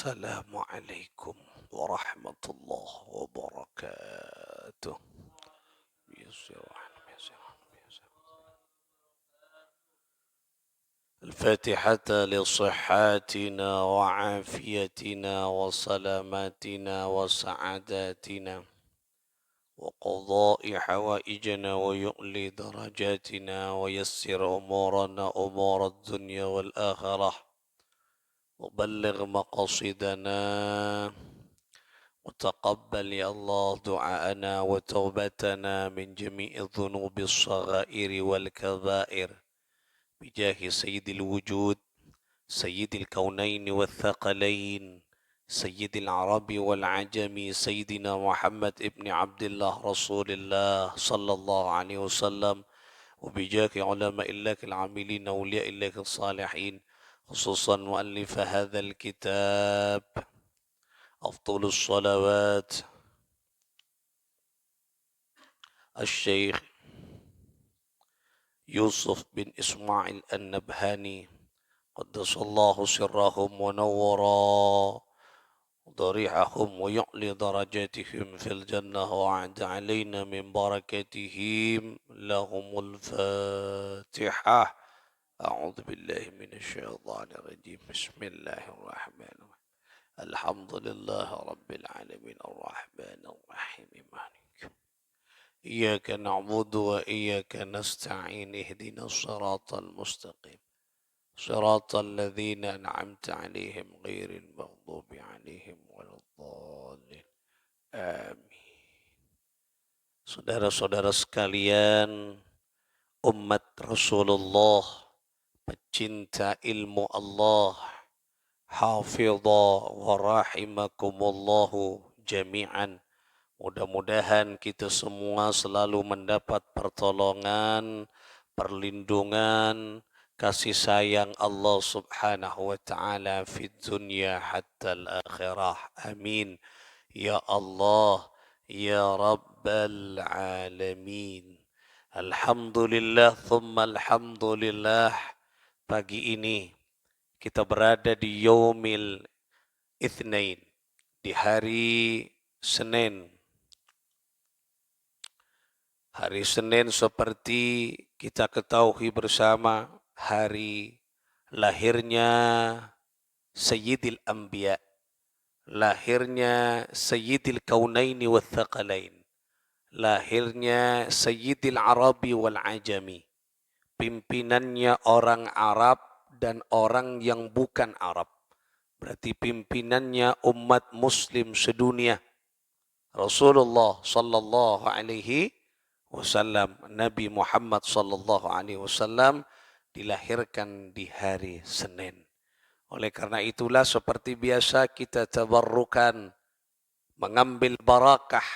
السلام عليكم ورحمة الله وبركاته. الفاتحة لصحاتنا وعافيتنا وسلاماتنا وسعاداتنا وقضاء حوائجنا ويؤلي درجاتنا ويسر أمورنا أمور الدنيا والآخرة وبلغ مقاصدنا وتقبل يا الله دعاءنا وتوبتنا من جميع الذنوب الصغائر والكبائر بجاه سيد الوجود سيد الكونين والثقلين سيد العرب والعجم سيدنا محمد ابن عبد الله رسول الله صلى الله عليه وسلم وبجاه علماء الله العاملين أولياء الله الصالحين خصوصا مؤلف هذا الكتاب أفضل الصلوات الشيخ يوسف بن إسماعيل النبهاني قدس الله سرهم ونورا ضريحهم ويعلي درجاتهم في الجنة وأعد علينا من بركاتهم لهم الفاتحة. أعوذ بالله من الشيطان الرجيم. بسم الله الرحمن الرحيم. الحمد لله رب العالمين الرحمن الرحيم مالك إياك نعبد وإياك نستعين اهدنا الصراط المستقيم صراط الذين أنعمت عليهم غير المغضوب عليهم ولا الضالين آمين. Saudara-saudara sekalian, umat Rasulullah, pecinta ilmu Allah, hafidha wa rahimakumullahu jami'an. Mudah-mudahan kita semua selalu mendapat pertolongan, perlindungan, kasih sayang Allah subhanahu wa ta'ala fi dunya hatta al-akhirah. Amin. Ya Allah, Ya Rabbal Alamin. Alhamdulillah, thumma alhamdulillah. Pagi ini kita berada di Yaumil Itsnain, di hari Senin. Hari Senin seperti kita ketahui bersama hari lahirnya Sayyidil Anbiya, lahirnya Sayyidil Kaunaini wa Thaqalain, lahirnya Sayyidil Arabi wal Ajami, pimpinannya orang Arab dan orang yang bukan Arab. Berarti pimpinannya umat muslim sedunia. Rasulullah sallallahu alaihi wasallam, Nabi Muhammad sallallahu alaihi wasallam dilahirkan di hari Senin. Oleh karena itulah seperti biasa kita tabarrukan, mengambil barakah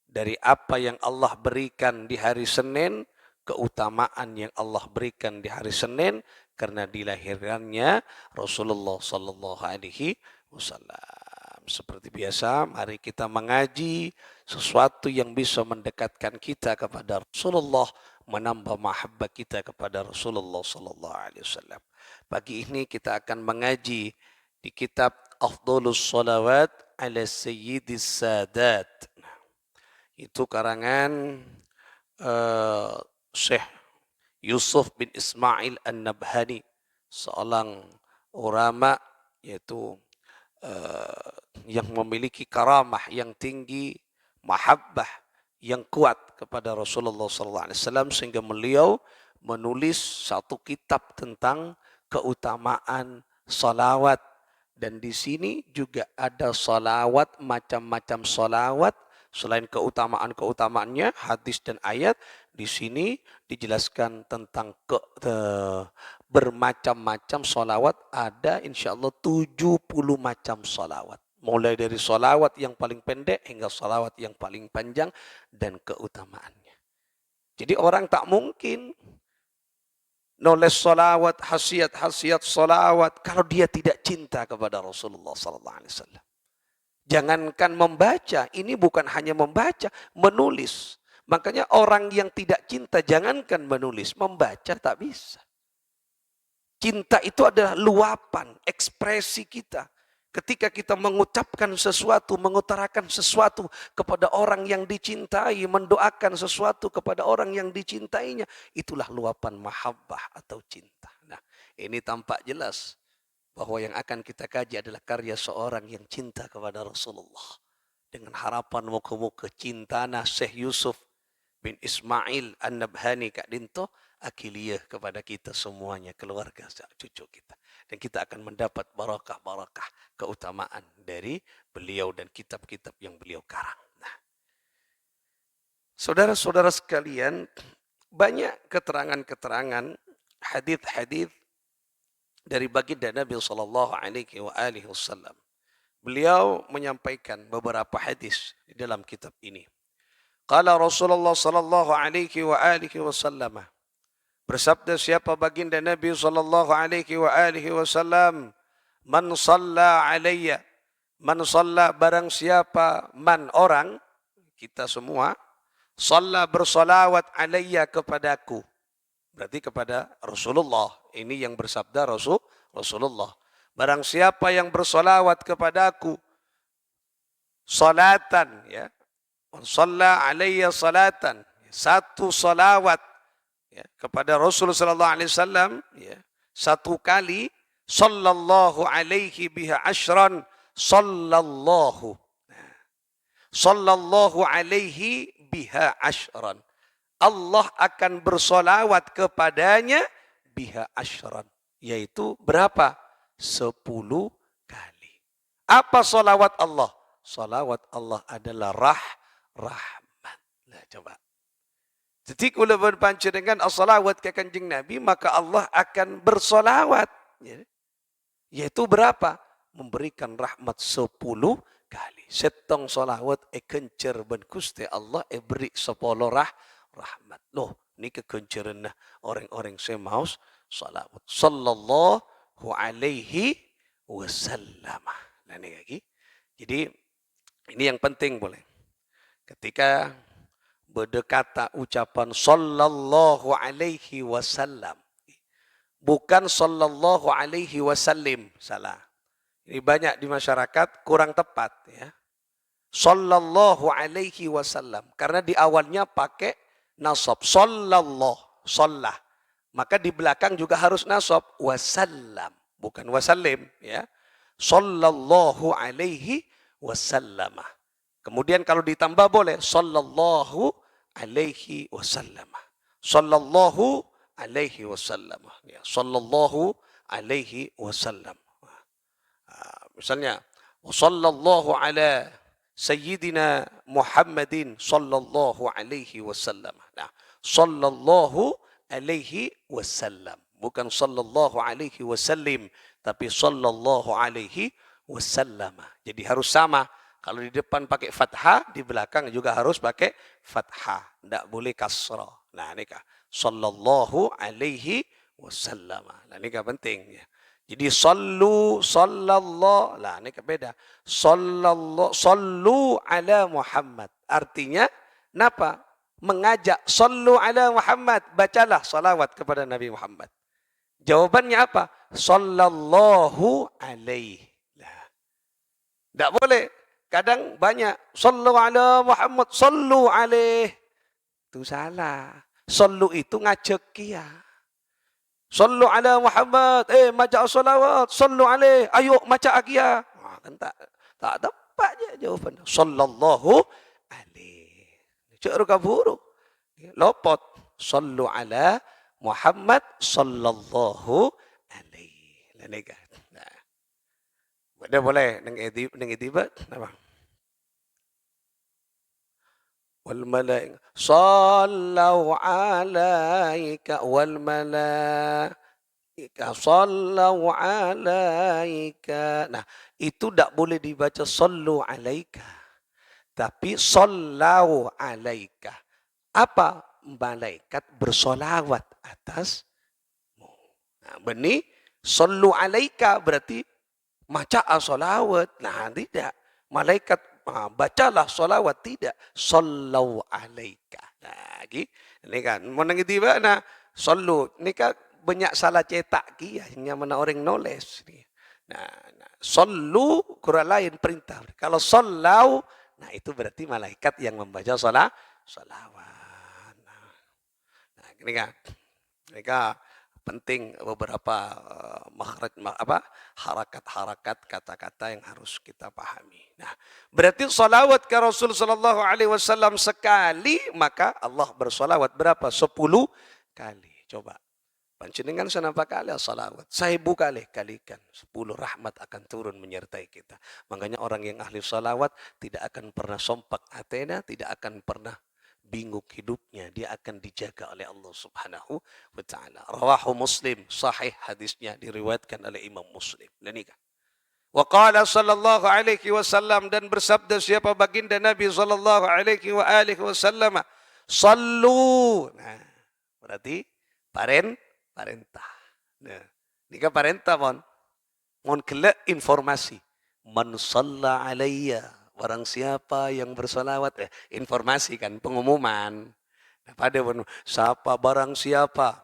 dari apa yang Allah berikan di hari Senin, keutamaan yang Allah berikan di hari Senin karena dilahirkannya Rasulullah sallallahu alaihi wasallam. Seperti biasa, mari kita mengaji sesuatu yang bisa mendekatkan kita kepada Rasulullah, menambah mahabbah kita kepada Rasulullah sallallahu alaihi wasallam. Pagi ini kita akan mengaji di kitab Afdhalus Shalawat ala Sayyidis Sadat. Itu karangan Syekh Yusuf bin Ismail An-Nabhani, seorang ulama yaitu yang memiliki karamah yang tinggi, mahabbah yang kuat kepada Rasulullah SAW, sehingga beliau menulis satu kitab tentang keutamaan salawat. Dan di sini juga ada salawat, macam-macam salawat. Selain keutamaan-keutamaannya, hadis dan ayat, di sini dijelaskan tentang bermacam-macam salawat. Ada insya Allah 70 macam salawat. Mulai dari salawat yang paling pendek hingga salawat yang paling panjang dan keutamaannya. Jadi orang tak mungkin nulis salawat, hasiat-hasiat salawat kalau dia tidak cinta kepada Rasulullah SAW. Jangankan membaca, ini bukan hanya membaca, menulis. Makanya orang yang tidak cinta jangankan menulis, membaca tak bisa. Cinta itu adalah luapan, ekspresi kita. Ketika kita mengucapkan sesuatu, mengutarakan sesuatu kepada orang yang dicintai, mendoakan sesuatu kepada orang yang dicintainya, itulah luapan mahabbah atau cinta. Nah, ini tampak jelas bahwa yang akan kita kaji adalah karya seorang yang cinta kepada Rasulullah. Dengan harapan muka-muka cintana Syekh Yusuf bin Ismail An-Nabhani Kak Dinto akiliyah kepada kita semuanya, keluarga cucu kita. Dan kita akan mendapat barakah-barakah keutamaan dari beliau dan kitab-kitab yang beliau karang. Nah, saudara-saudara sekalian, banyak keterangan-keterangan hadis-hadis dari baginda Nabi sallallahu alaihi wasallam. Beliau menyampaikan beberapa hadis di dalam kitab ini. Qala Rasulullah sallallahu alaihi wasallam, bersabda siapa baginda Nabi sallallahu alaihi wasallam, man shalla alayya, man shalla barang siapa, man orang, kita semua, shalla bersolawat alayya kepadaku, berarti kepada Rasulullah. Ini yang bersabda Rasulullah. Barang siapa yang bersolawat kepadaku, salatan, ya, man shalla alayya salatan, satu salawat, ya, kepada Rasulullah sallallahu alaihi wasallam, ya, satu kali, sallallahu alaihi biha ashran, sallallahu alaihi biha ashran, Allah akan bersolawat kepadanya biha ashran, yaitu berapa? 10 kali. Apa solawat Allah? Solawat Allah adalah rahmat. Nah, coba. Jadi kalau berpancing dengan as-salawat ke kanjeng Nabi, maka Allah akan bersolawat. Yaitu berapa? Memberikan rahmat 10 kali. Setong solawat kencer ben Gusti Allah beri 10 rahmat. Loh, ini kekenceran orang-orang semaus salawat. Sallallahu alaihi wasallam. Nah, ini lagi. Jadi ini yang penting boleh. Ketika berdekata ucapan sallallahu alaihi wasallam, bukan sallallahu alaihi wasallim, salah. Ini banyak di masyarakat kurang tepat, ya. Sallallahu alaihi wasallam, karena di awalnya pakai nasab, sallallahu, sallah. Maka di belakang juga harus nasab, wasallam, bukan wasallim, ya. Sallallahu alaihi wasallam. Kemudian kalau ditambah boleh sallallahu alaihi wasallam. Sallallahu alaihi wasallam. Ya, sallallahu alaihi wasallam. Misalnya sallallahu ala sayyidina Muhammadin sallallahu alaihi wasallam. Nah, sallallahu alaihi wasallam, bukan sallallahu alaihi wasallim, tapi sallallahu alaihi wasallam. Jadi harus sama. Kalau di depan pakai fathah, di belakang juga harus pakai fathah. Tidak boleh kasrah. Nah, ini kah? Sallallahu alaihi wasallam. Nah, ini kah penting. Ya. Jadi sallallahu. Nah, ini kah beda. Sallu ala Muhammad. Artinya, kenapa? Mengajak. Sallu ala Muhammad. Bacalah salawat kepada Nabi Muhammad. Jawabannya apa? Sallallahu alaihi. Tidak boleh. Kadang banyak, sallu ala Muhammad, sallu alaih. Itu salah. Sallu itu ngajak kia. Sallu ala Muhammad, maca salawat, sallu alaih, ayo maca kia. Nah, kan tak tepat je jawapan. Sallallahu alaih. Cak kaburu. Lopot. Sallu ala Muhammad, sallallahu alaih. Nah, Dah boleh nang itibat apa? Wal malaika sallu alaika wal malaika sallu alaika. Nah, itu tak boleh dibaca sallu alaika. Tapi sallu alaika. Apa? Malaikat bersolawat atasmu. Nah, benih sallu alaika berarti maca solawat. Nah, tidak. Malaikat bacalah solawat. Tidak. Sallu alaika. Nah, ini kan. Menang tiba, nah, sallu. Ini kan banyak salah cetak. Hanya mana orang nulis. Sallu kurang lain perintah. Kalau sallau, nah itu berarti malaikat yang membaca salawat. Ini kan mereka penting beberapa makhraj harakat-harakat kata-kata yang harus kita pahami. Nah, berarti salawat ke Rasul sallallahu alaihi wasallam sekali, maka Allah bersalawat berapa? 10 kali. Coba. Panjenengan senapa kali salawat? 1000 kali kalikan. 10 rahmat akan turun menyertai kita. Makanya orang yang ahli salawat tidak akan pernah sompak hatena, tidak akan pernah bingung hidupnya. Dia akan dijaga oleh Allah subhanahu wa ta'ala. Rawahu Muslim. Sahih hadisnya diriwayatkan oleh Imam Muslim. Dan nikah. Wa qala sallallahu alaihi wasallam, dan bersabda siapa baginda Nabi sallallahu alaihi wa alihi wasallam, sallu. Nah, berarti parentah. Nah, nikah parentah mon kelak informasi. Man shalla alayya, barang siapa yang bersalawat, informasi kan, pengumuman. Pada siapa barang siapa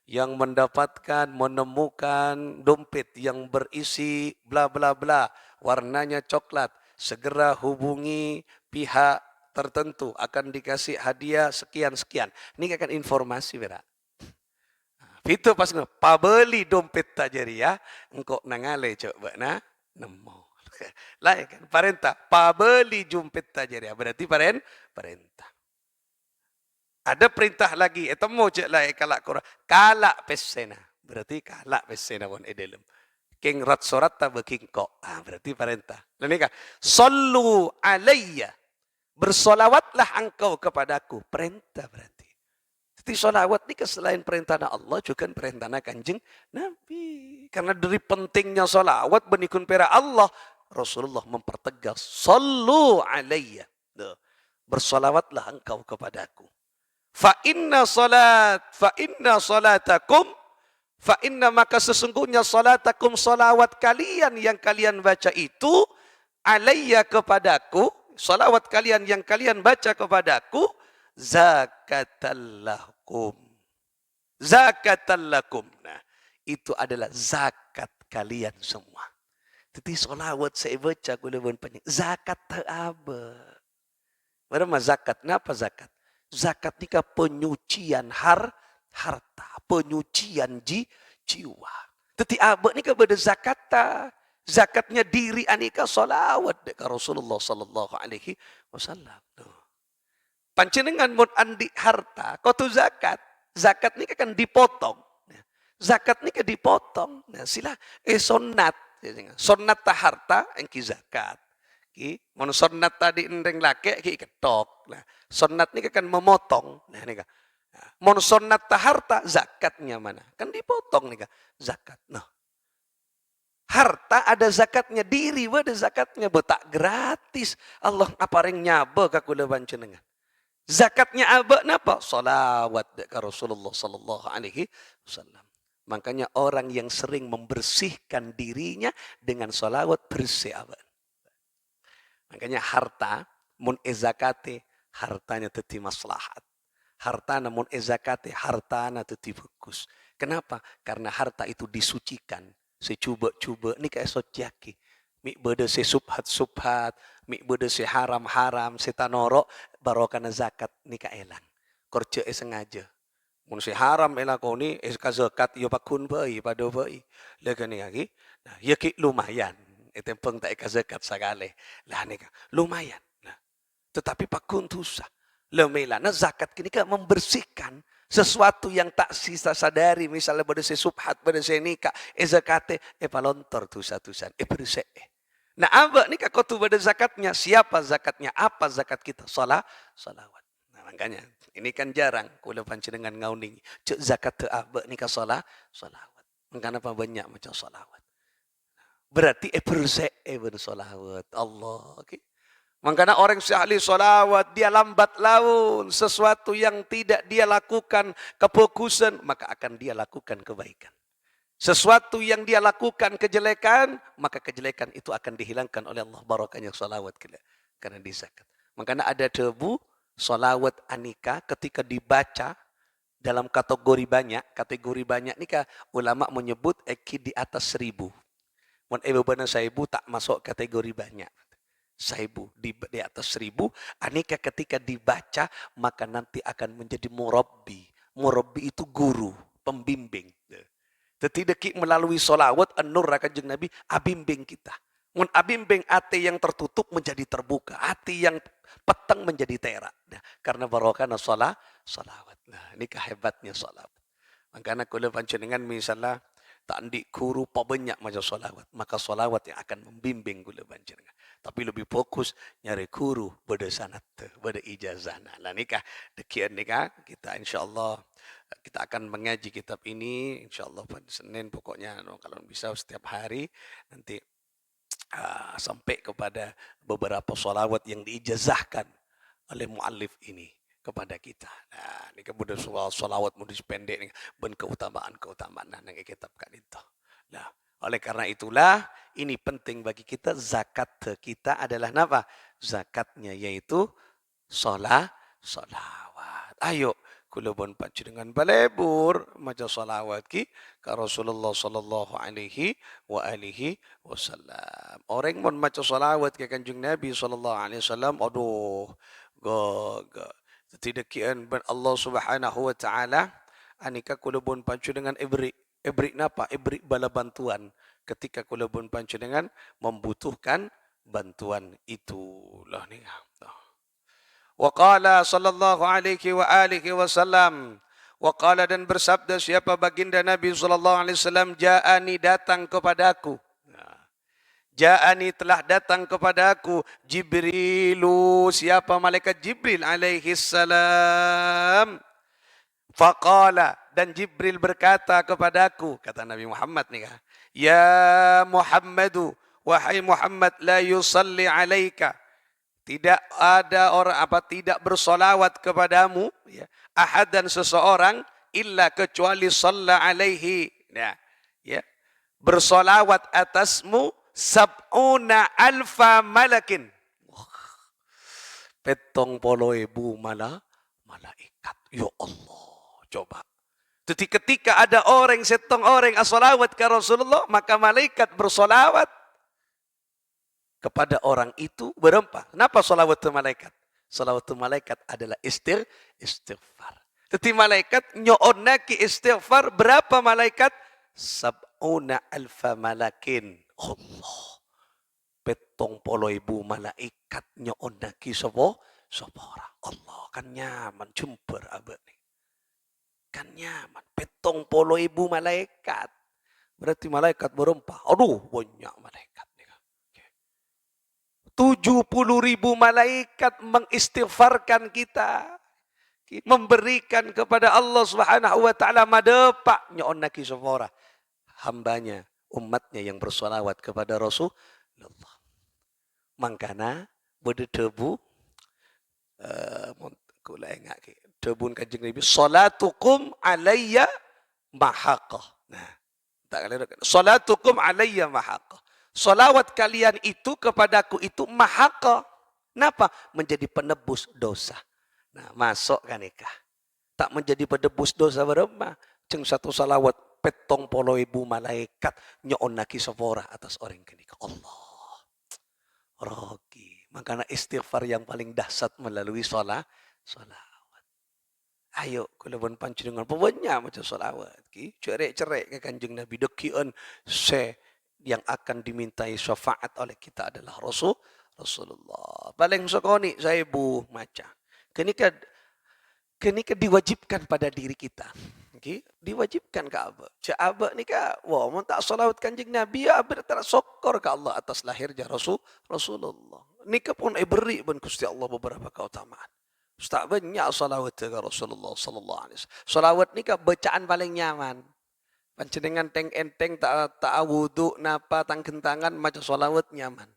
yang mendapatkan, menemukan dompet yang berisi bla bla bla, warnanya coklat, segera hubungi pihak tertentu, akan dikasih hadiah sekian-sekian. Ini akan informasi, berak. Itu pas pabeli dompet tajari ya, engkau nangale coba nemu. Lah kan parentah, pabeli dompet tajari ya, berarti parentah. Ada perintah lagi, temu cek lah kalak Quran, kalak pesena, berarti kalak pesena pun edelem. King rat surat tabe king kok, berarti parentah. Lain kan, sallu alayya, bersolawatlah engkau kepadaku, perintah berarti. Jadi solawat ini selain perintah Allah juga perintah kanjeng Nabi. Karena dari pentingnya solawat benikun pera Allah, Rasulullah mempertegas, sallu alayya, bersolawatlah engkau kepadaku. Fa inna salatakum, fa inna maka sesungguhnya salatakum, salawat kalian yang kalian baca itu, alayya kepadaku, salawat kalian yang kalian baca kepadaku, zakatallakum. Zakatallakum. Nah, itu adalah zakat kalian semua. Jadi solawat saya baca gulungan panjang. Zakat apa? Berapa zakat? Kenapa zakat? Zakat ini penyucian harta, penyucian jiwa. Jadi apa ini kepada zakat? Zakatnya diri anika solawat dekat Rasulullah sallallahu alaihi wasallam. Panjenengan mun andi harta, kau tu zakat. Zakat ni kan dipotong. Zakat ni kan dipotong. Nah, sila sonat. Sonat ta harta engki zakat. Ki mun sonat tadi endeng lake ki ketok. Nah, sonat ni kan memotong. Nah, ni kan. Mun sonat ta harta zakatnya mana? Kan dipotong ni kan zakat. Nah. Harta ada zakatnya, diri ada zakatnya, tak gratis. Allah apareng nyaba ka kula panjenengan. Zakatnya apa? Napa? Salawat ke Rasulullah sallallahu alaihi wasallam. Makanya orang yang sering membersihkan dirinya dengan salawat bersih apa? Makanya harta mun ezakate hartanya teti maslahat. Harta namun ezakate hartana teti bagus. Kenapa? Karena harta itu disucikan. Secuba-cuba ni kayak sojaki. Mik beda se subhat, mik beda se haram, se tanoro, barokana zakat ni ka elang. Korja sengaja. Mun se haram elang ko ni ka zakat yo pakun bae pada bae. Lega ni lagi. Nah, ya ki lumayan. Etempeng tak ka zakat sagale. Lah ni ka lumayan. Nah, tetapi pakun tusah. Lemelana zakat kini ka membersihkan sesuatu yang tak sisa sadari, misalnya pada se subhat, pada se nikah, zakate, palontor tusan, bersih. Nah, apa ni kau tu pada zakatnya? Siapa zakatnya? Apa zakat kita? Salawat. Nah, makanya ini kan jarang kula panjenengan ngauning. Cek zakat te apa ni ka salawat. Makanya apa banyak macam salawat. Berarti bersih bersalawat. Allah. Okay? Makanya orang ahli salawat, dia lambat laun. Sesuatu yang tidak dia lakukan kefokusan, maka akan dia lakukan kebaikan. Sesuatu yang dia lakukan kejelekan, maka kejelekan itu akan dihilangkan oleh Allah. Barakahnya salawat karena di zakat. Makanya ada debu salawat anika ketika dibaca dalam kategori banyak ni ulama menyebut di atas 1000. Mun beban 1000 tak masuk kategori banyak. 1000 di atas 1000, aneka ketika dibaca maka nanti akan menjadi murabbi. Murabbi itu guru, pembimbing. Tetapi melalui solawat an-nur kanjeng Nabi abimbing kita. Mun abimbing hati yang tertutup menjadi terbuka, hati yang peteng menjadi terak. Nah, karena barokahna solawat. Nah, ini kehebatnya solawat. Makanya kalau panjenengan misalnya tak ndik guru banyak macam solawat, maka solawat yang akan membimbing kula panjenengan. Tapi lebih fokus nyari guru pada sanad, pada ijazah. Nah, nikah dekian nikah kita insyaallah kita akan mengaji kitab ini insyaallah pada Senin pokoknya kalau bisa setiap hari nanti sampai kepada beberapa solawat yang diijazahkan oleh muallif ini kepada kita. Nah, ini kemudian solawat mudis pendek ben keutamaan nah yang kitabkan itu. Nah, oleh karena itulah ini penting bagi kita zakat kita adalah apa? Zakatnya yaitu solawat. Ayo kula pun panjenengan balebur maca solawat ki ka Rasulullah sallallahu alaihi wa alihi wasallam. Orang mun maca solawat ke Kanjeng Nabi sallallahu alaihi wasallam, aduh, go. Tidak kian ben Allah Subhanahu wa taala anika kula pun panjenengan ibri napa? Ibri bala bantuan ketika kula pun panjenengan membutuhkan bantuan itulah ni. Wa qala sallallahu alaihi wa alihi wasallam, wa qala dan bersabda siapa baginda Nabi sallallahu alaihi wasallam, ja'ani datang kepadaku. Ja'ani telah datang kepadaku Jibrilu, siapa malaikat Jibril alaihi salam. Faqala, dan Jibril berkata kepadaku, kata Nabi Muhammad nih, ya Muhammadu, wahai Muhammad, la yusalli alaika, tidak ada orang tidak bersolawat kepadamu ya, ahad dan seseorang illa kecuali salla alaihi, ya, bersolawat atasmu sab'una alfa malakin, 70.000 malaikat. Ya Allah, coba. Jadi ketika ada orang setong orang as-salawat ke Rasulullah, maka malaikat bersolawat kepada orang itu berempat. Kenapa salawat itu malaikat? Salawat itu malaikat adalah istighfar. Jadi malaikat nyo'onnaki istighfar berapa malaikat? Sab'una alfa malakin. Allah. 70.000 malaikat nyo'onnaki sapa orang. Allah kan nyaman jumper abad nih. Kan nyaman. 70.000 malaikat. Berarti malaikat berempah. Aduh, banyak malaikat. 70.000 malaikat mengistighfarkan kita, memberikan kepada Allah Subhanahu wa taala madepak nyoonnaki safara hambanya, umatnya yang bersolawat kepada Rasulullah. Mangkana berdebu kula engak debun Kanjeng Nabi, salatukum alayya mahaqah. Nah, tak kalian salatukum alayya mahaqah. Salawat kalian itu kepadaku itu mahaka. Kenapa? Menjadi penebus dosa. Nah, masuk kan nikah. Tak menjadi penebus dosa berapa? Ceng satu salawat 70.000 malaikat nyo'onnaki safara atas orang kenika. Allah. Rogi. Makanya istighfar yang paling dahsyat melalui salawat. Ayo, kalau pun panjenengan pokoknya macam salawat. Cerek-cerek ke Kanjeng Nabi dekian yang akan dimintai syafaat oleh kita adalah Rasulullah. Paling sekoni saya maca. Kenika diwajibkan pada diri kita. Okay? Diwajibkan ke abah. Cak abah ni ka, wah, mau tak salawat Kanjeng Nabi, ya abah tak syukur ke Allah atas lahirnya Rasulullah. Nika pun beri pun Gusti Allah beberapa keutamaan. Ustaz banyak salawat ke Rasulullah sallallahu alaihi wasallam. Salawat ni ka bacaan paling nyaman. Panjenengan teng enteng tak wudu napa tang kentangan maca solawat nyaman.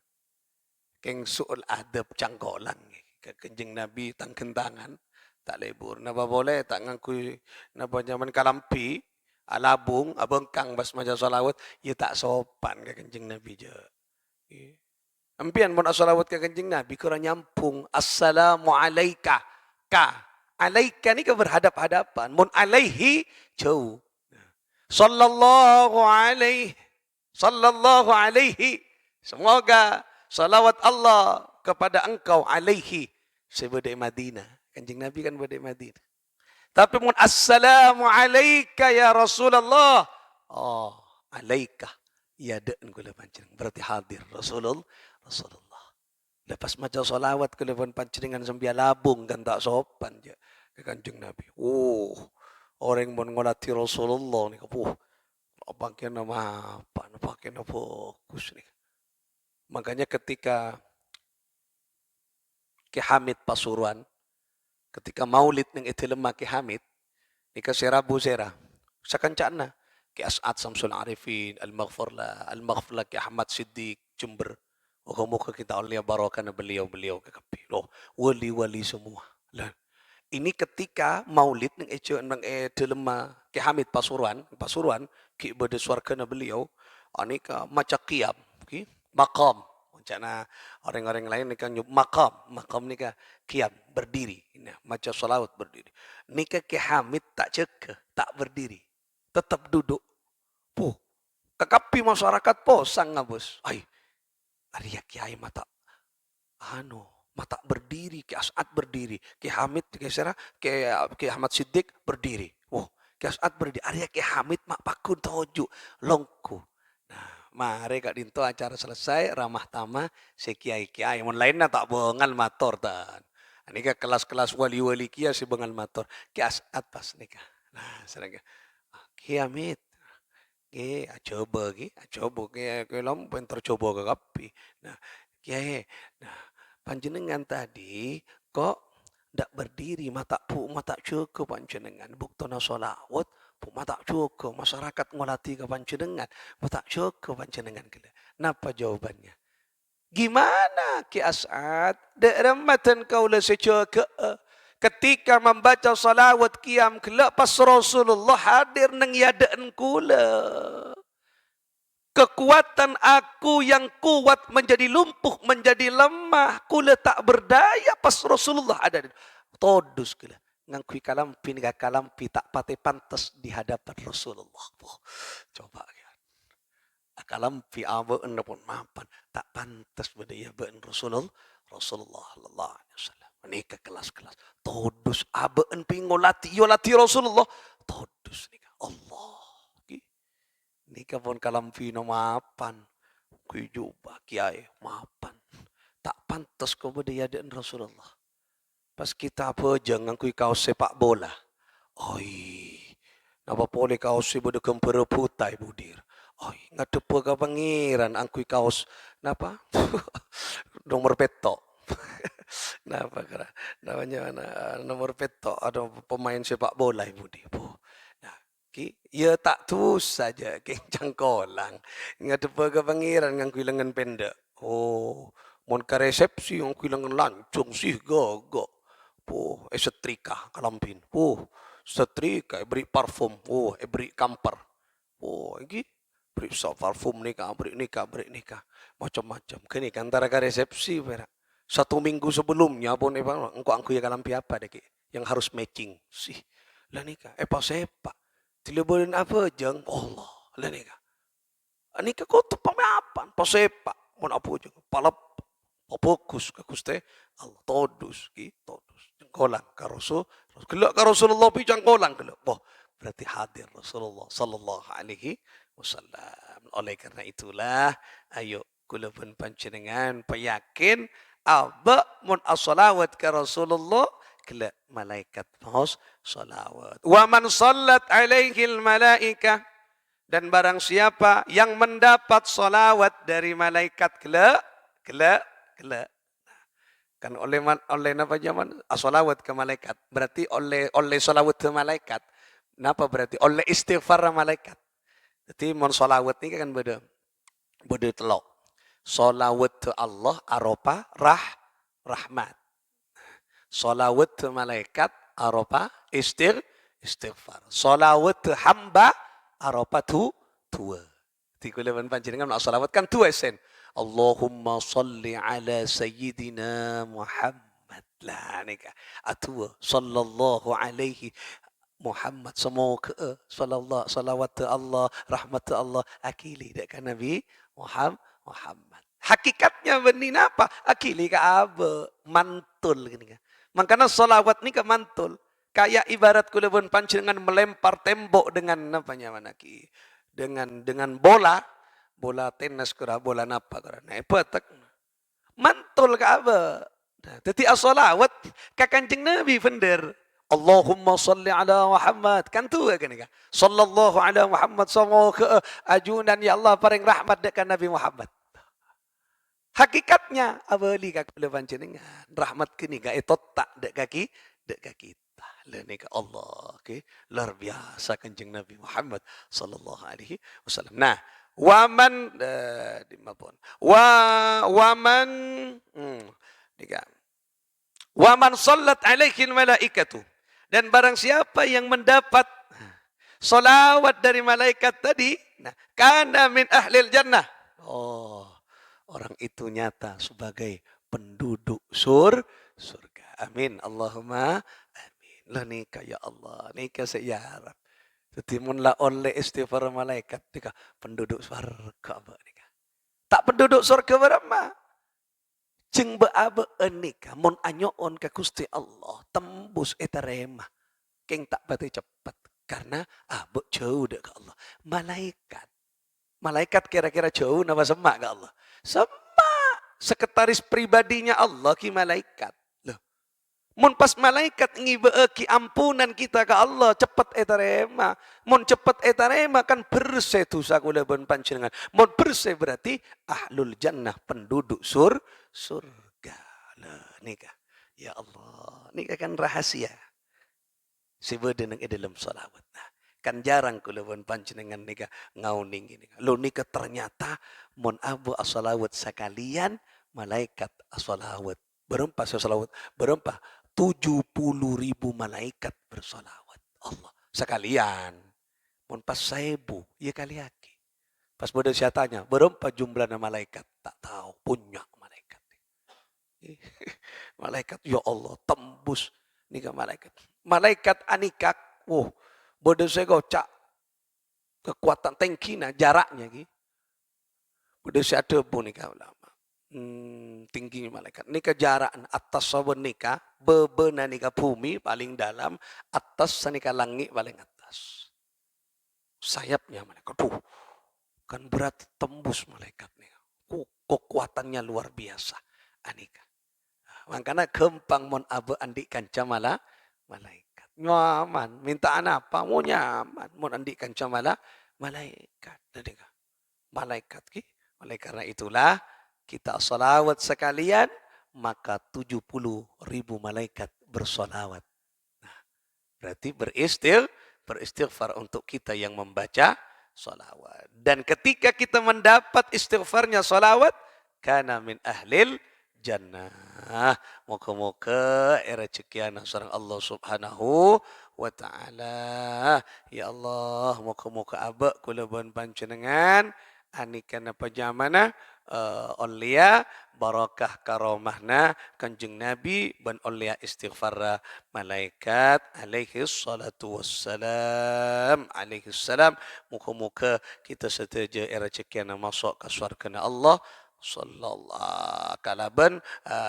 Keng suul adab cangkolang ke Kanjeng Nabi tang kentangan tak lebur. Napa boleh tak ngakui napa zaman kalampi alabung abengkang bas maca solawat ya tak sopan ke Kanjeng Nabi je. Ampian mun solawat ke Kanjeng Nabi kurang nyampung. Assalamu alayka ka. Alaika ni ke berhadap-hadapan. Mun alaihi jauh. Sallallahu alaihi sallallahu alaihi. Semoga salawat Allah kepada engkau alaihi. Sebedai Madinah. Kanjeng Nabi kan bedai Madinah. Tapi mun assalamu alaika ya Rasulullah. Oh, alaika. Ya deun kula panjenengan. Berarti hadir Rasulullah. Lepas maca solawat kula panjenengan sambil labung kan tak sopan je ke Kanjeng Nabi. Oh, orang mun ngolati Rasulullah ni kapuh. Pakai nama apa? Pakai nama fokus ni. Makanya ketika Ki Hamid Pasuruan ketika maulid ning itu lemah Ki Hamid, ni ka Rabu sera. Sakancana Ki As'ad Samsul Arifin, Al-Maghfurlah Ki Ahmad Siddiq Jember. Muka-muka kita oleh barakah beliau-beliau ke kapi. Loh, wali-wali semua. Lah, ini ketika maulid ning itu lemah Ki Hamid Pasuruan ki bade suarkana beliau, ani ka maca qiyam, ki maqam. Macana orang-orang lain ni kan makam ni kan qiyam berdiri, nah macam solawat berdiri. Ni kan Ki Hamid tak cekeh, tak berdiri, tetap duduk. Puh, kekapi masyarakat posang ngabus. Ai, Arya Kiai mata berdiri, Ki As'ad berdiri, Ki Hamid Ki Ahmad Siddiq berdiri. Oh, Ki As'ad berdiri, Arya Ki Hamid mak pakun toju longku. Mari kak dinto acara selesai ramah tamah si kiai-kiai mun lainna tak bengal mator tan. Ini ke kelas-kelas wali-wali kia si bengal mator. Ki As'ad pas nikah. Nah, serangga. Ki Hamid. Ki coba ki lam pentor coba ke kapi. Nah, kiai. Nah, panjenengan tadi kok ndak berdiri mata cukup panjenengan buktona solawat. Puma tak cukup masyarakat ngolati ke panjenengan, tak cukup panjenengan kena. Napa jawabannya? Gimana Ki As'ad? Derematan kau le secuka ketika membaca salawat qiyam kela pas Rasulullah hadir nang yadaan kula. Kekuatan aku yang kuat menjadi lumpuh, menjadi lemah. Kula tak berdaya pas Rasulullah ada. Todus kula. Ngangkui kalampi tak pati pantas di hadapan Rasulullah. Oh, coba ya. Kalampi abaan pun mapan tak pantas berdaya baan Rasulullah sallallahu alaihi wasallam. Menika kelas-kelas. Todus abaan pingolati yolati Rasulullah. Todus nika Allah. Nika pun kalampi no mapan. Kui jubah kiai mapan. Tak pantas kau berdaya baan Rasulullah. Pas kita apa jangan kui kaos sepak bola. Oi, napa boleh kaos si bodoh kempera putai budir. Oi, ngadepa ka pangeran angkui kaos napa? Nomor petok. Napa kira? Namanya nomor petok ada pemain sepak bola budi. Nah, ya tak terus saja cangkolang. Ngadepa ka pangeran ngangkui lengan pendek. Oh, mon ka resepsi ngangkui lengan lancung sih gogok. Setrika kalampin. Setrika beri parfum. Beri kamper. Ini beri parfum nikah, beri nikah. Macam-macam. Kini antara ke resepsi berak. 1 minggu sebelumnya pun engkau angku ya kalampi apa dek yang harus matching. Sih. Lah nikah. Sepak. Tilebolin apa jeng Allah. Lah nikah. Nikah kau tu pemapan. Sepak. Mon apa jeng. Palap. Fokus ke Gusti Allah. Todus. Todus. Jengkolang ke Rasul. Kelak ke Rasulullah pi jengkolang kelak. Berarti hadir Rasulullah sallallahu alaihi wasallam. Oleh karena itulah ayo kula pun panjenengan payakin aba mun as-salawat ke Rasulullah kelak malaikat maus salawat. Wa man sallat alaihi al-malaikah dan barang siapa yang mendapat salawat dari malaikat kelak kan oleh napa zaman as-salawat ke malaikat berarti oleh salawat ke malaikat napa berarti oleh istighfar malaikat. Jadi mon salawat ni kan beda telok. Salawat ke Allah aropa rahmat. Salawat ke malaikat aropa istighfar. Salawat ke hamba aropa tua. Tikulah panjenengan nak salawat kan tua sen. Allahumma salli ala sayyidina Muhammad. Lah nika atua sallallahu alaihi Muhammad. Semoga salawat Allah, rahmat Allah akili dekat Nabi Muhammad. Hakikatnya benih apa? Akili ke apa? Mantul gini kan. Makanya salawat ni ke mantul. Kayak ibarat kulebun pancengan melempar tembok dengan apa mana ki? Dengan bola tenis kira bola napa kira. Nah, petak mantul ke apa? Nah, jadi as-salawat ka Kanjeng Nabi bener. Allahumma salli ala Muhammad. Kan tu kan kan. Sallallahu ala Muhammad semoga ajunan ya Allah paring rahmat dekat Nabi Muhammad. Hakikatnya abali ka kula panjenengan. Rahmat kini ka tak dek kaki kita. Lene ka Allah, okay? Luar biasa Kanjeng Nabi Muhammad sallallahu alaihi wasallam. Nah, waman dimapun. Waman waman sallat alaihi malaikatu. Dan barang siapa yang mendapat salawat dari malaikat tadi, nah, kana min ahlil jannah. Oh, orang itu nyata sebagai penduduk surga. Amin. Allahumma amin. Lah nikah ya Allah. Nikah saya harap. Jadi munlah oleh istighfar malaikat nikah penduduk surga nikah. Tak penduduk surga berapa? Jeng beabe nikah mun anyoon ke Gusti Allah tembus etarema. Keng tak pati cepat karena abe jauh dek ke Allah. Malaikat kira-kira jauh nama semak ke Allah. Semak. Sekretaris pribadinya Allah ki malaikat. Loh. Mun pas malaikat ngibe ki ampunan kita ke Allah cepat etarema. Mun cepat etarema kan bersih dosa kula pun panjenengan. Mun bersih berarti ahlul jannah penduduk surga. Lah nikah. Ya Allah, nikah kan rahasia. Sibedeneng dalam salawat. Nah, kan jarang kula pun panjenengan nikah ngauning ini. Lo nikah ternyata mun abu as-salawat sekalian malaikat as-salawat. Berempah as-salawat, berempah 70.000 malaikat bersalawat. Allah sekalian. Mun pas 1.000 ya kali lagi. Pas bodoh saya tanya, berapa jumlahnya malaikat? Tak tahu, punya malaikat. Malaikat, ya Allah, tembus nikah malaikat. Malaikat anikak, bodoh saya gocak. Kekuatan tengkina, jaraknya. Bodoh saya debu nikah ulama. Tingginya malaikat. Nikah jarak atas sawan nikah, bebena nikah bumi paling dalam, atas nikah langit paling atas. Sayapnya malaikat. Kan berat tembus malaikat nih. Kekuatannya luar biasa. Anika. Makanya gempang mon abe andikan camala malaikat. Nyaman. Mintaan apa? Mau nyaman. Mon andikan camala malaikat. Malaikat ki. Oleh karena itulah kita salawat sekalian maka 70.000 malaikat bersolawat. Nah, berarti beristighfar untuk kita yang membaca salawat. Dan ketika kita mendapat istighfarnya salawat, kana min ahlil jannah. Moga-moga rezekiana sareng Allah Subhanahu wa taala. Ya Allah, moga-moga abek kula ban panjenengan anikana pajamana olia barakah karomahna Kanjeng Nabi ban olia istighfar malaikat alaihi salatu wassalam alaihi salam. Muka-muka kita setuju rezekiana masuk ke surga Allah sallallahu kalaban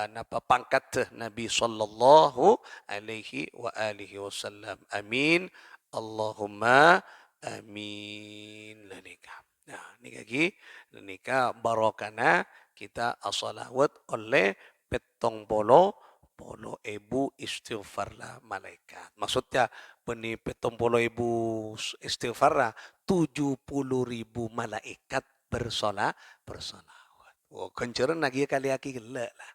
napa pangkat Nabi sallallahu alaihi wa alihi wasallam. Amin. Allahumma amin. Lanika. Nah, ini lagi nikah barokana kita as-salawat oleh petong polo ibu istighfarlah malaikat. Maksudnya beni petong polo ibu istighfarlah 70.000 malaikat bersolawat. Oh, kenceran lagi kali lagi gelak lah.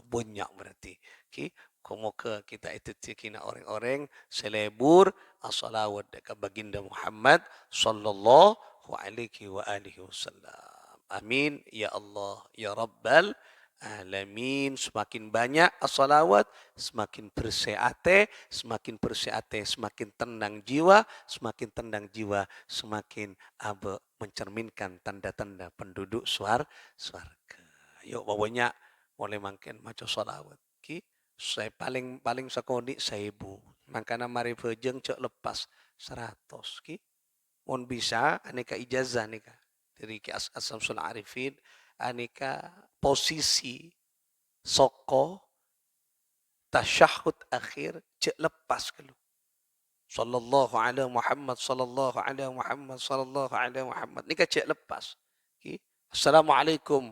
Banyak berarti. Okay. Semoga kita itu kena orang-orang selebur as-salawat dekat baginda Muhammad sallallahu alaihi wa alihi wasallam. Amin ya Allah ya Rabbal alamin. Semakin banyak as-salawat, semakin bersih ate, semakin tenang jiwa, semakin mencerminkan tanda-tanda penduduk swarga. Yuk bawanya mulai makin maca salawat. Saya paling sakoni 1.000. Makanya mari bejeng cek lepas 100 ki. Mun bisa aneka ijazah nika dari Ki As-Samsul Arifin aneka posisi soko tasyahud akhir cek lepas kalau sallallahu alaihi Muhammad sallallahu alaihi Muhammad sallallahu alaihi Muhammad nika cek lepas ki assalamualaikum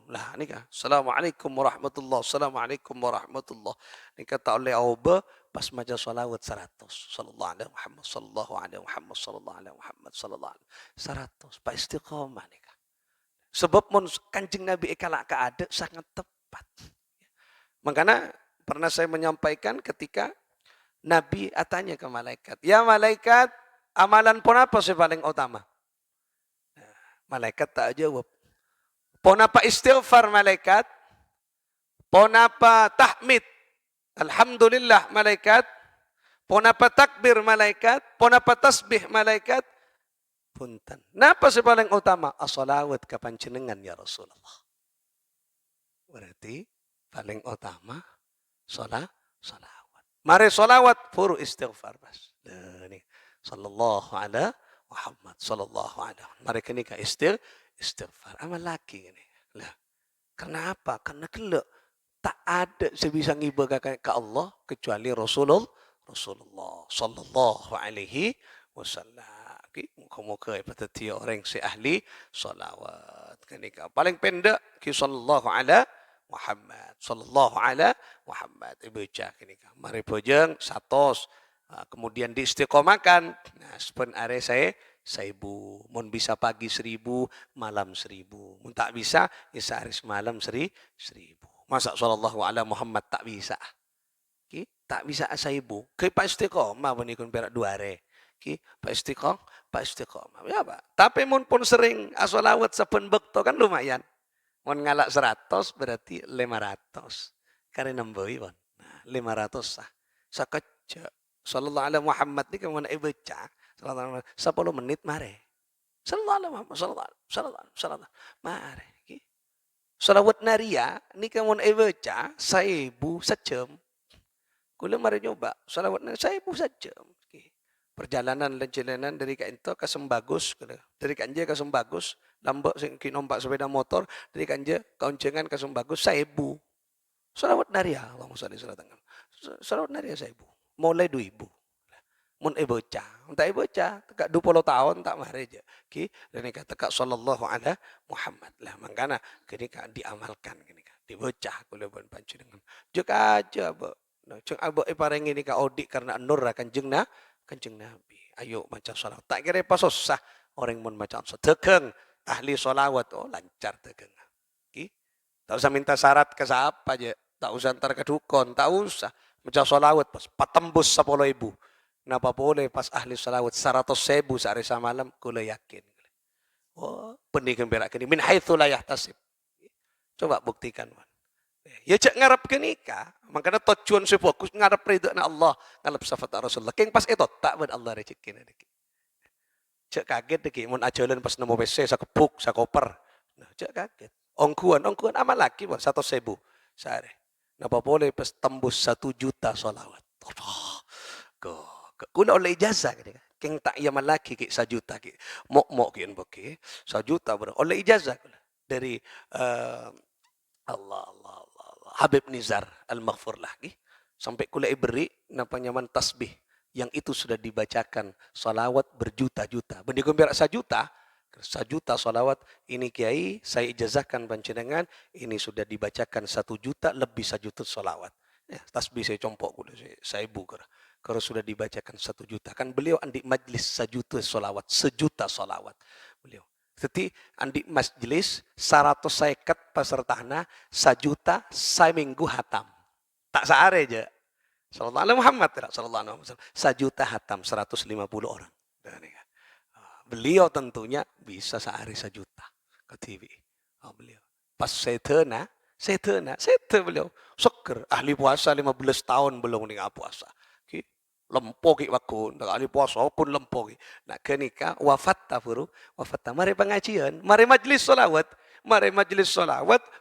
lah nika assalamualaikum warahmatullah assalamualaikum warahmatullah nika tak oleh oba pas maca salawat 100 sallallahu alaihi Muhammad sallallahu alaihi Muhammad sallallahu alaihi Muhammad sallallahu alaihi 100 pak istiqomah nika sebab mun Kanjeng Nabi kalak ada sangat tepat makanya pernah saya menyampaikan ketika Nabi tanya ke malaikat, ya malaikat, amalan pun apa sih paling utama? Malaikat tak jawab. Pon apa istighfar malaikat? Pon apa tahmid? Alhamdulillah malaikat. Pon apa takbir malaikat? Pon apa tasbih malaikat? Punten. Napa sih paling utama? As-salawat ke panjenengan ya Rasulullah. Berarti paling utama salawat. Mari solawat, puru istighfar mas. Ini sallallahu alaihi Muhammad sallallahu alaihi. Mari kini ka istighfar. Amal laki ini. Lah. Kenapa? Karena kelak tak ada sebisa ngibadah ke Allah kecuali Rasulullah sallallahu alaihi wasallam. Muka-muka patati orang si ahli solawat. Kini ka paling pendek ki sallallahu alaihi Muhammad sallallahu alaihi Muhammad baca kini mari bojeng 100 kemudian diistiqomahkan nah sepen are saya 1000 mun bisa pagi 1000 malam 1000 mun tak bisa ya sehari semalam 1000 masa sallallahu alaihi Muhammad tak bisa ki tak bisa 1000 ke pak istiqomah menikun perak 2 are ki pak istiqomah ya Pak tapi mun pun sering asolawat sepen bekto kan lumayan mun ngalak 100 berarti 500. Karena nambah pun. Nah, 500 sah. Sakecek. Sallallahu alaihi Muhammad ni kamu nak baca. Sallallahu alaihi 10 menit mare. Sallallahu alaihi Muhammad sallallahu mare. Salawat naria ni kamu nak baca 1000 sejam. Kula mari nyoba. Salawat naria 1000 sejam. Perjalanan dari Kainto ke Sembagus, dari Kanje ke Sembagus, lambak sing nompak sepeda motor, dari Kanje kauncengan ke Sembagus 1000. Salawat naria, Allahumma sholli salatan. Salawat naria 1000. Mulai 2000. Mun bocah, tak bocah, tekak 20 tahun tak mari aja. Ki, dan kata tekak sallallahu alaihi Muhammad lah. Mangkana kini kan diamalkan kini kan. Dibocah kula pun panjenengan. Jek aja, Bu. Nah, ceng abok pareng ini ka odik karena nur kanjeng Nabi. Ayo baca salawat. Tak kira pas susah orang mun baca salawat. Tegeng ahli salawat oh lancar tegeng. Ki. Tak usah minta syarat ke siapa aja. Tak usah antar ke dukun, tak usah. Baca salawat pas patembus 10.000. Kenapa boleh pas ahli salawat 100.000 sehari semalam kula yakin. Oh, benih gembira kini min haitsu la yahtasib. Coba buktikan, man. Ya cek ngarep ke nikah. Makanya tujuan si fokus ngarep ridho na Allah. Ngarep syafaat Rasulullah. Keng pas itu tak buat Allah rezeki na deki. Cek kaget deki. Mun ajalan pas nemu PC sa kepuk, sa koper. Nah, cek kaget. Ongkuan amal laki buat 100.000 sehari. Napa boleh pas tembus 1 juta sholawat. Kuna oleh ijazah kan. Keng tak yaman laki ki 1 juta ki. Mok ki boki 1 juta bro. Oleh ijazah dari Allah Habib Nizar Al-Maghfur lagi sampai kula beri napa nyaman tasbih yang itu sudah dibacakan salawat berjuta-juta. Benih gembira 1 juta salawat ini kiai saya ijazahkan panjenengan ini sudah dibacakan 1 juta lebih 1 juta salawat. Ya, tasbih saya compok kula saya buker. Kalau sudah dibacakan 1 juta kan beliau andi majlis 1 juta salawat, 1 juta salawat beliau. Jadi andi majlis 150 pesertana 1 juta seminggu hatam. Tak sehari aja. Sallallahu alaihi Muhammad sallallahu alaihi wasallam 1 juta hatam 150 orang. Beliau tentunya bisa sehari 1 juta ke TV. Beliau. Pas setena beliau. Seger ahli puasa 15 tahun belum ning puasa. Lempoki wakun, tak ahli puasa pun lempoki. Nak kenika wafat mari pengajian, mari majlis solawat,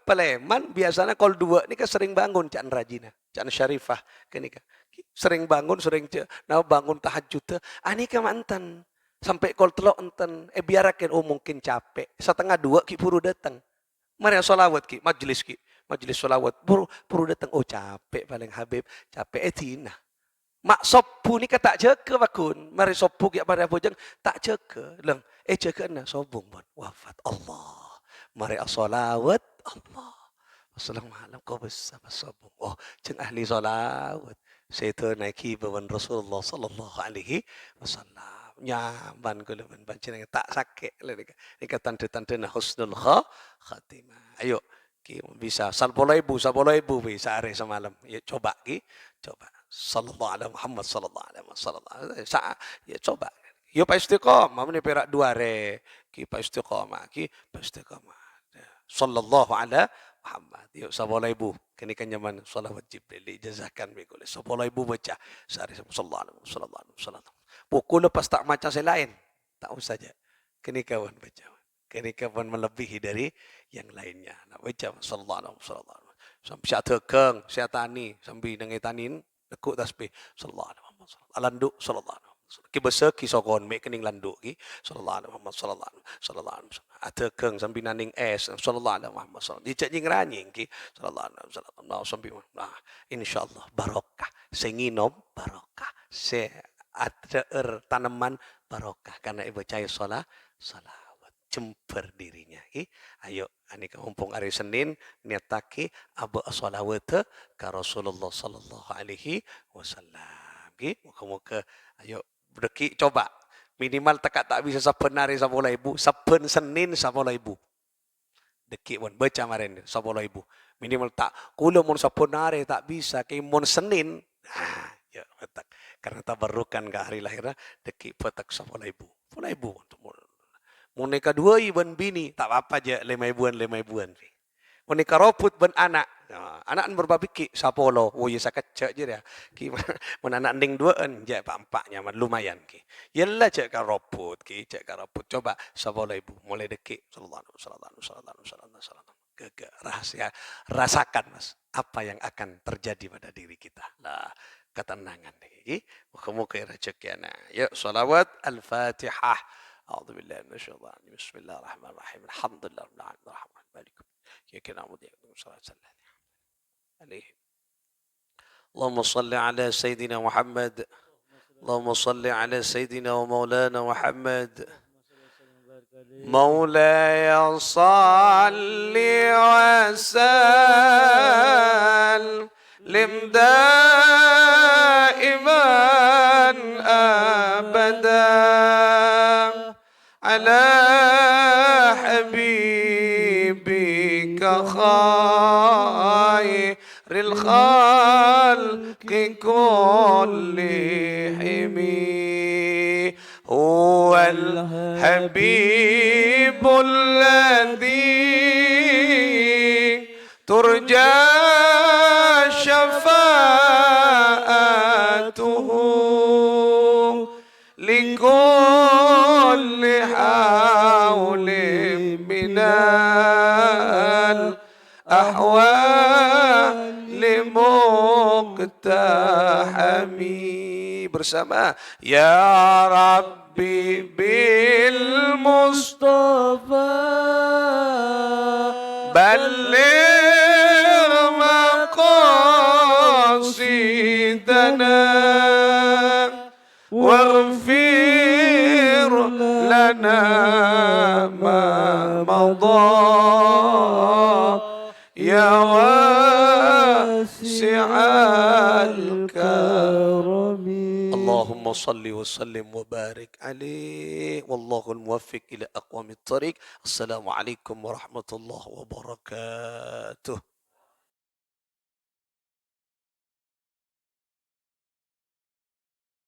Paleman biasanya kol 2 ni sering bangun can rajina, can syarifah kenika. Sering bangun, bangun tahajud. Ani ke mantan. Sampai kol telok enten. Biarakan, mungkin capek. 1:30 ki puru datang. Mari solawat ki, majelis solawat. Puru datang. Capek paling Habib. Capek tina. Mak sopu ni tak jeka bakun. Mari sopu ki pada bojang tak jeka. Lang, jeka na sobung bon. Wafat Allah. Mari solawat Allah. Assalamualaikum kau bersama sobung. Ceng ahli solawat. Saya naiki bawan Rasulullah sallallahu alaihi wasallam. Nyaman ko leban baca nang tak sakit le dekat tante-tante na husnul khatimah. Ayo ki bisa 10,000 bisa hari semalam. Ya coba ki, coba. Sallallahu alaihi Muhammad sallallahu alaihi wasallam. Ya coba. Yo pa istiqamah ni perak 2 hari. Ki pa istiqamah, Sallallahu alaihi Muhammad. Yuk 10,000. Kini kan zaman salawat Jibril. Ijazahkan berikut. 10,000 baca. Sehari sallallahu alaihi wasallam. Pukul lepas tak macam saya lain. Tak usah saja. Kini kawan baca. Kini kawan melebihi dari yang lainnya. Nak baca sallallahu alaihi wasallam. Sampai siap tekeng, siap tani. Sampai dengan tanin. Dekuk tasbih. Sallallahu alaihi wasallam. Alanduk sallallahu alaihi wasallam. Ki besar ki sokon mek kening landuk ki sallallahu alaihi Muhammad sallallahu alaihi wasallam atekeng sambil naning es sallallahu alaihi Muhammad sallallahu dicak jing ranying ki sallallahu alaihi wasallam sambil insyaallah barokah senginom barokah se ater tanaman barokah karena ibu cahaya salawat jemper dirinya ki ayo ani mumpung hari Senin niatake abu salawat ka Rasulullah sallallahu alaihi wasallam ki muka-muka ayo berdeki coba minimal tak bisa 10 hari 10,000 10 Senin 10,000 deki pun baca kemarin 10,000 minimal tak kula mun 10 hari tak bisa ke mun Senin ya petak karena tabarrukan ke hari lahirnya deki petak 10,000 untuk mun nikah 2 iban bini tak apa aja 5,000 mun nikah roput ben anak anak berbabiki sapolo ya sakecek je dia ki mun anak nding duaan je pak-empaknya lumayan ki yalah cek ka roput ki cek ka roput coba 10,000 mulai dekik sallallahu alaihi wasallam ke rahasia rasakan Mas apa yang akan terjadi pada diri kita lah ketenangan ni muka-muka rezekiana ya salawat al-fatihah a'udzubillahi minasyaitonir rajim bismillahirrahmanirrahim alhamdulillahirabbil alamin arrahmanir rahim ya kana mudi sallallahu عليه اللهم صل على سيدنا محمد اللهم صل على سيدنا ومولانا محمد مولاي صل وسلم دائما ابدا على حبيبك خير الخلق كلهم هو الحبيب الذي ترجى شفاعته لكل حول من الأحوال مقتحمي bersama Ya Rabbi bil Mustafa balligh maqasidana waghfir lana ma madha يا واسع الكرم اللهم صل وسلم وبارك عليه والله الموفق إلى أقوم الطريق السلام عليكم ورحمة الله وبركاته